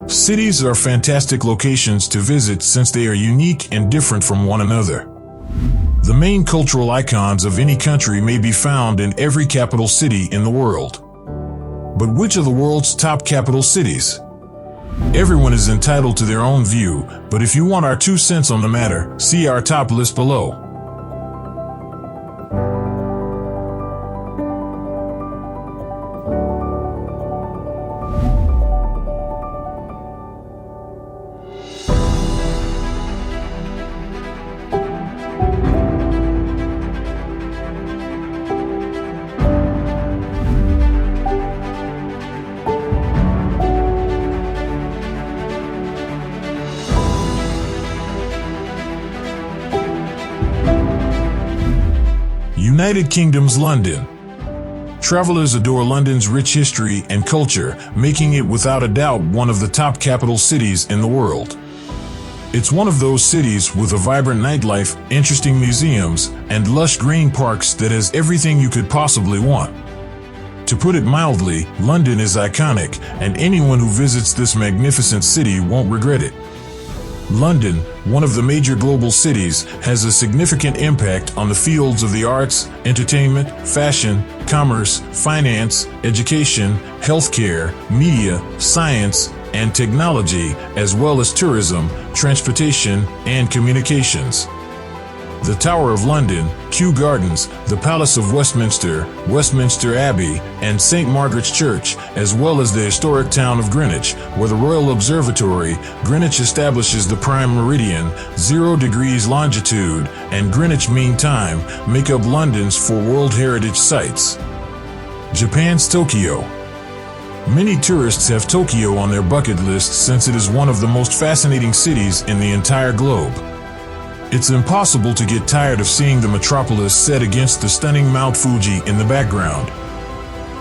Cities are fantastic locations to visit since they are unique and different from one another. The main cultural icons of any country may be found in every capital city in the world. But which are the world's top capital cities? Everyone is entitled to their own view, but if you want our 2 cents on the matter, see our top list below. United Kingdom's London. Travelers adore London's rich history and culture, making it without a doubt one of the top capital cities in the world. It's one of those cities with a vibrant nightlife, interesting museums, and lush green parks that has everything you could possibly want. To put it mildly, London is iconic, and anyone who visits this magnificent city won't regret it. London, one of the major global cities, has a significant impact on the fields of the arts, entertainment, fashion, commerce, finance, education, healthcare, media, science, and technology, as well as tourism, transportation, and communications. The Tower of London, Kew Gardens, the Palace of Westminster, Westminster Abbey, and St. Margaret's Church, as well as the historic town of Greenwich, where the Royal Observatory, Greenwich establishes the prime meridian, 0 degrees longitude, and Greenwich Mean Time, make up London's 4 World Heritage Sites. Japan's Tokyo. Many tourists have Tokyo on their bucket list since it is one of the most fascinating cities in the entire globe. It's impossible to get tired of seeing the metropolis set against the stunning Mount Fuji in the background.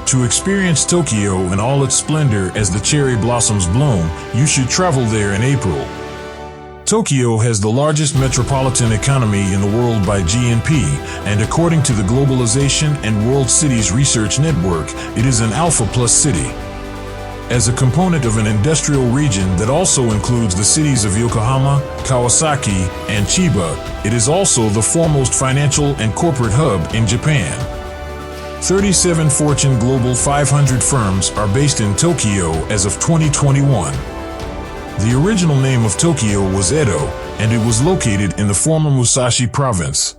To experience Tokyo in all its splendor as the cherry blossoms bloom, you should travel there in April. Tokyo has the largest metropolitan economy in the world by GNP, and according to the Globalization and World Cities Research Network, it is an Alpha Plus city. As a component of an industrial region that also includes the cities of Yokohama, Kawasaki, and Chiba, it is also the foremost financial and corporate hub in Japan. 37 Fortune Global 500 firms are based in Tokyo as of 2021. The original name of Tokyo was Edo, and it was located in the former Musashi province.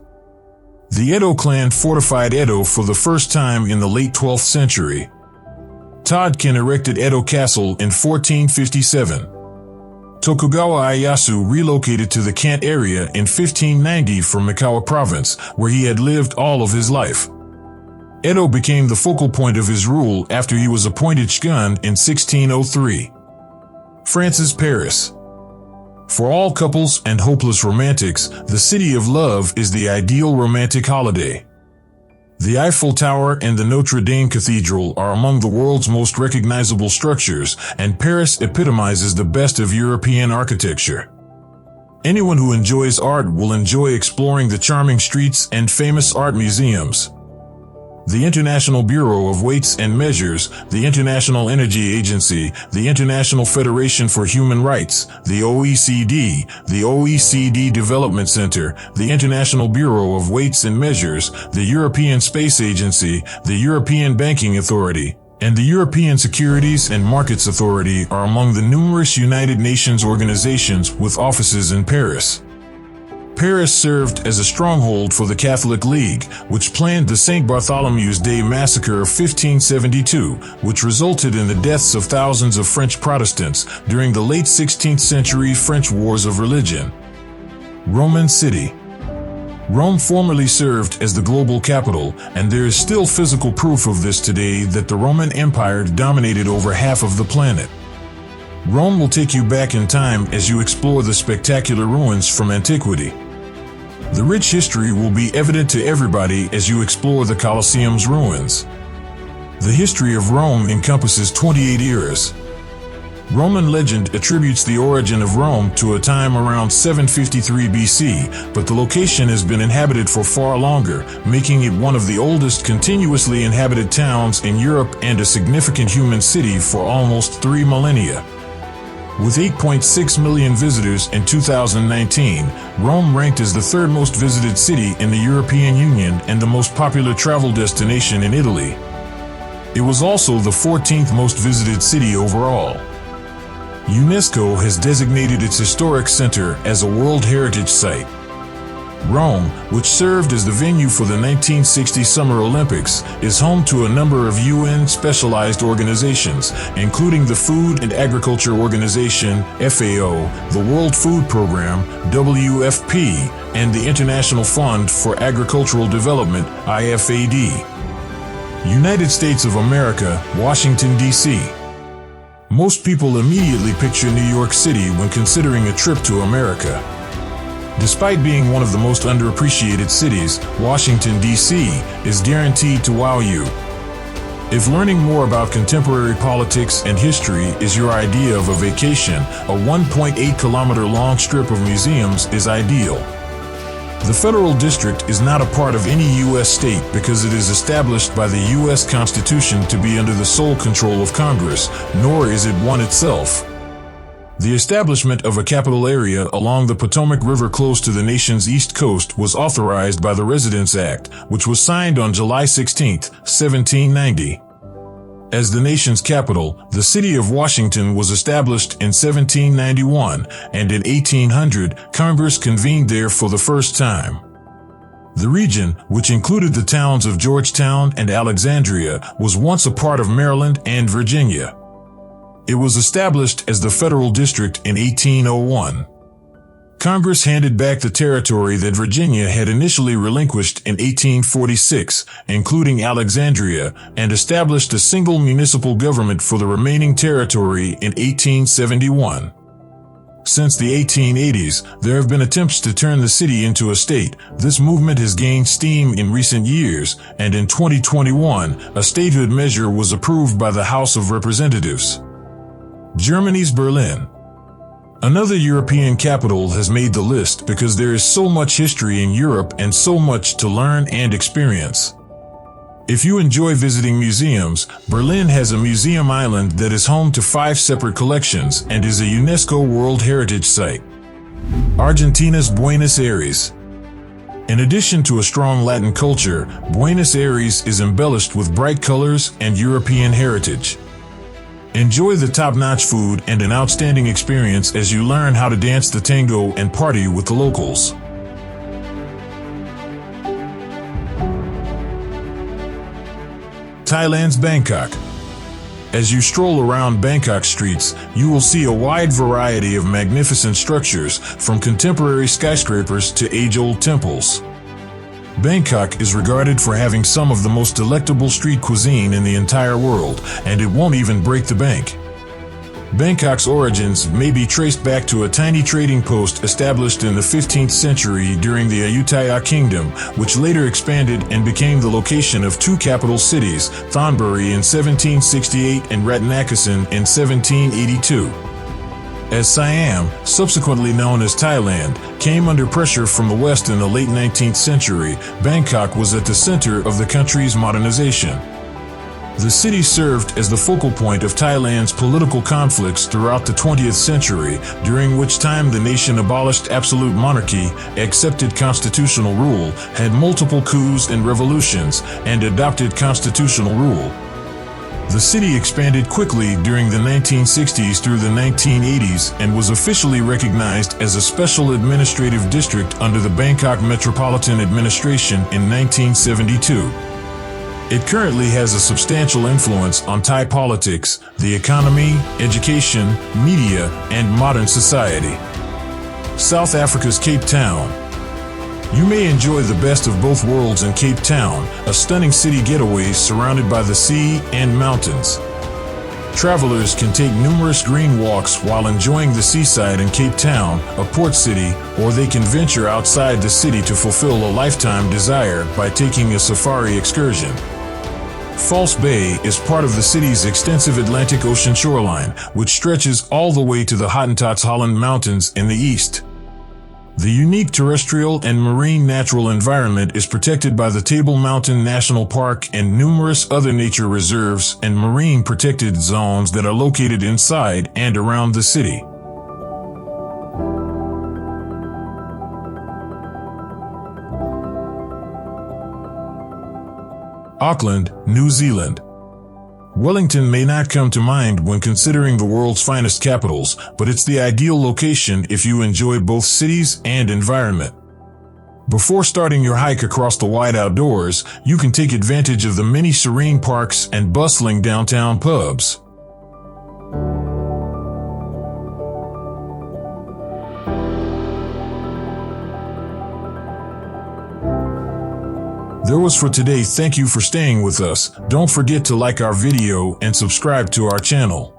The Edo clan fortified Edo for the first time in the late 12th century. Todkin erected Edo Castle in 1457. Tokugawa Ieyasu relocated to the Kant area in 1590 from Mikawa province, where he had lived all of his life. Edo became the focal point of his rule after he was appointed shogun in 1603. France's Paris. For all couples and hopeless romantics, the city of love is the ideal romantic holiday. The Eiffel Tower and the Notre Dame Cathedral are among the world's most recognizable structures, and Paris epitomizes the best of European architecture. Anyone who enjoys art will enjoy exploring the charming streets and famous art museums. The International Bureau of Weights and Measures, the International Energy Agency, the International Federation for Human Rights, the OECD Development Center, the International Bureau of Weights and Measures, the European Space Agency, the European Banking Authority, and the European Securities and Markets Authority are among the numerous United Nations organizations with offices in Paris. Paris served as a stronghold for the Catholic League, which planned the St. Bartholomew's Day massacre of 1572, which resulted in the deaths of thousands of French Protestants during the late 16th century French Wars of Religion. Roman City. Rome formerly served as the global capital, and there is still physical proof of this today that the Roman Empire dominated over half of the planet. Rome will take you back in time as you explore the spectacular ruins from antiquity. The rich history will be evident to everybody as you explore the Colosseum's ruins. The history of Rome encompasses 28 eras. Roman legend attributes the origin of Rome to a time around 753 BC, but the location has been inhabited for far longer, making it one of the oldest continuously inhabited towns in Europe and a significant human city for almost 3 millennia. With 8.6 million visitors in 2019, Rome ranked as the third most visited city in the European Union and the most popular travel destination in Italy. It was also the 14th most visited city overall. UNESCO has designated its historic center as a World Heritage Site. Rome, which served as the venue for the 1960 Summer Olympics, is home to a number of UN-specialized organizations, including the Food and Agriculture Organization, FAO, the World Food Program, WFP, and the International Fund for Agricultural Development, IFAD. United States of America, Washington, D.C. Most people immediately picture New York City when considering a trip to America. Despite being one of the most underappreciated cities, Washington, D.C. is guaranteed to wow you. If learning more about contemporary politics and history is your idea of a vacation, a 1.8-kilometer-long strip of museums is ideal. The Federal District is not a part of any U.S. state because it is established by the U.S. Constitution to be under the sole control of Congress, nor is it one itself. The establishment of a capital area along the Potomac River close to the nation's east coast was authorized by the Residence Act, which was signed on July 16, 1790. As the nation's capital, the city of Washington was established in 1791, and in 1800, Congress convened there for the first time. The region, which included the towns of Georgetown and Alexandria, was once a part of Maryland and Virginia. It was established as the Federal District in 1801. Congress handed back the territory that Virginia had initially relinquished in 1846, including Alexandria, and established a single municipal government for the remaining territory in 1871. Since the 1880s, there have been attempts to turn the city into a state. This movement has gained steam in recent years, and in 2021, a statehood measure was approved by the House of Representatives. Germany's Berlin. Another European capital has made the list because there is so much history in Europe and so much to learn and experience. If you enjoy visiting museums, Berlin has a museum island that is home to 5 separate collections and is a UNESCO World Heritage Site. Argentina's Buenos Aires. In addition to a strong Latin culture, Buenos Aires is embellished with bright colors and European heritage. Enjoy the top-notch food and an outstanding experience as you learn how to dance the tango and party with the locals. Thailand's Bangkok. As you stroll around Bangkok streets, you will see a wide variety of magnificent structures, from contemporary skyscrapers to age-old temples. Bangkok is regarded for having some of the most delectable street cuisine in the entire world, and it won't even break the bank. Bangkok's origins may be traced back to a tiny trading post established in the 15th century during the Ayutthaya Kingdom, which later expanded and became the location of 2 capital cities, Thonburi in 1768 and Rattanakosin in 1782. As Siam, subsequently known as Thailand, came under pressure from the West in the late 19th century, Bangkok was at the center of the country's modernization. The city served as the focal point of Thailand's political conflicts throughout the 20th century, during which time the nation abolished absolute monarchy, accepted constitutional rule, had multiple coups and revolutions, and adopted constitutional rule. The city expanded quickly during the 1960s through the 1980s and was officially recognized as a special administrative district under the Bangkok Metropolitan Administration in 1972. It currently has a substantial influence on Thai politics, the economy, education, media, and modern society. South Africa's Cape Town. You may enjoy the best of both worlds in Cape Town, a stunning city getaway surrounded by the sea and mountains. Travelers can take numerous green walks while enjoying the seaside in Cape Town, a port city, or they can venture outside the city to fulfill a lifetime desire by taking a safari excursion. False Bay is part of the city's extensive Atlantic Ocean shoreline, which stretches all the way to the Hottentots Holland Mountains in the east. The unique terrestrial and marine natural environment is protected by the Table Mountain National Park and numerous other nature reserves and marine protected zones that are located inside and around the city. Auckland, New Zealand. Wellington may not come to mind when considering the world's finest capitals, but it's the ideal location if you enjoy both cities and environment. Before starting your hike across the wide outdoors, you can take advantage of the many serene parks and bustling downtown pubs. That was for today. Thank you for staying with us. Don't forget to like our video and subscribe to our channel.